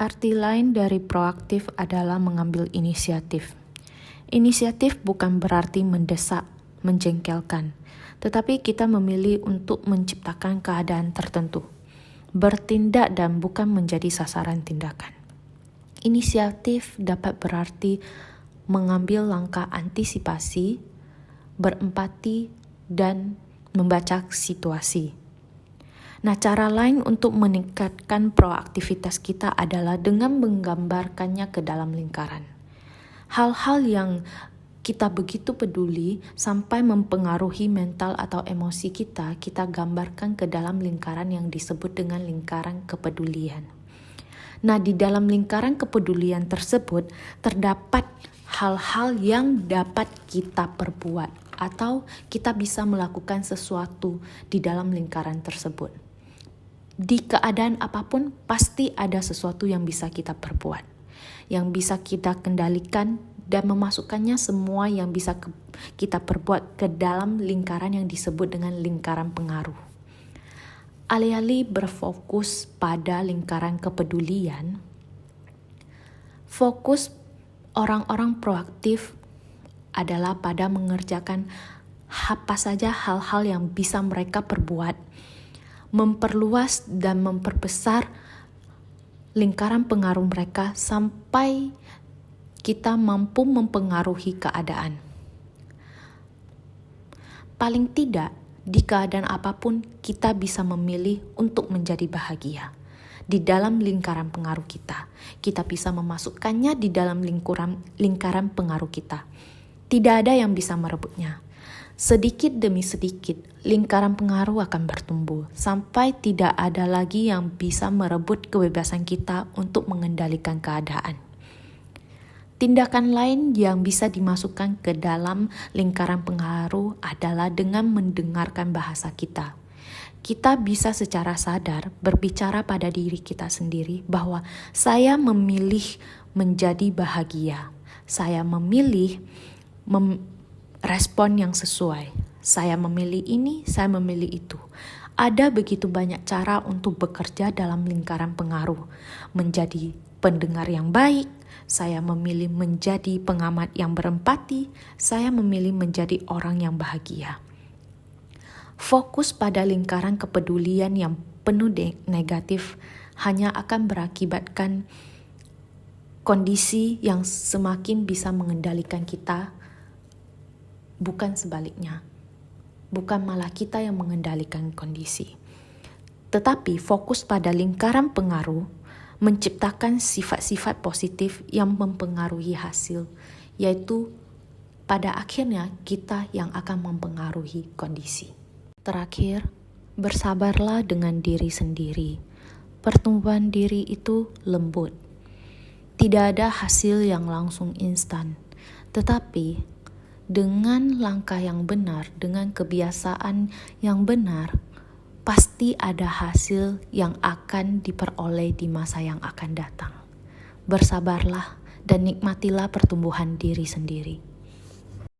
Arti lain dari proaktif adalah mengambil inisiatif. Inisiatif bukan berarti mendesak, menjengkelkan, tetapi kita memilih untuk menciptakan keadaan tertentu, bertindak dan bukan menjadi sasaran tindakan. Inisiatif dapat berarti mengambil langkah antisipasi, berempati, dan membaca situasi. Nah, cara lain untuk meningkatkan proaktivitas kita adalah dengan menggambarkannya ke dalam lingkaran. Hal-hal yang kita begitu peduli sampai mempengaruhi mental atau emosi kita gambarkan ke dalam lingkaran yang disebut dengan lingkaran kepedulian. Nah, di dalam lingkaran kepedulian tersebut terdapat hal-hal yang dapat kita perbuat atau kita bisa melakukan sesuatu di dalam lingkaran tersebut. Di keadaan apapun pasti ada sesuatu yang bisa kita perbuat, yang bisa kita kendalikan dan memasukkannya semua yang bisa kita perbuat ke dalam lingkaran yang disebut dengan lingkaran pengaruh. Alih-alih berfokus pada lingkaran kepedulian, fokus orang-orang proaktif adalah pada mengerjakan apa saja hal-hal yang bisa mereka perbuat, memperluas dan memperbesar lingkaran pengaruh mereka sampai kita mampu mempengaruhi keadaan. Paling tidak, di keadaan apapun kita bisa memilih untuk menjadi bahagia. Di dalam lingkaran pengaruh kita bisa memasukkannya di dalam lingkaran pengaruh kita. Tidak ada yang bisa merebutnya. Sedikit demi sedikit, lingkaran pengaruh akan bertumbuh sampai tidak ada lagi yang bisa merebut kebebasan kita untuk mengendalikan keadaan. Tindakan lain yang bisa dimasukkan ke dalam lingkaran pengaruh adalah dengan mendengarkan bahasa kita. Kita bisa secara sadar berbicara pada diri kita sendiri bahwa saya memilih menjadi bahagia. Saya memilih respon yang sesuai. Saya memilih ini, saya memilih itu. Ada begitu banyak cara untuk bekerja dalam lingkaran pengaruh. Menjadi pendengar yang baik, saya memilih menjadi pengamat yang berempati, saya memilih menjadi orang yang bahagia. Fokus pada lingkaran kepedulian yang penuh negatif hanya akan berakibatkan kondisi yang semakin bisa mengendalikan kita, bukan sebaliknya. Bukan malah kita yang mengendalikan kondisi. Tetapi fokus pada lingkaran pengaruh menciptakan sifat-sifat positif yang mempengaruhi hasil, yaitu pada akhirnya kita yang akan mempengaruhi kondisi. Terakhir, bersabarlah dengan diri sendiri. Pertumbuhan diri itu lembut. Tidak ada hasil yang langsung instan, tetapi dengan langkah yang benar, dengan kebiasaan yang benar, pasti ada hasil yang akan diperoleh di masa yang akan datang. Bersabarlah dan nikmatilah pertumbuhan diri sendiri.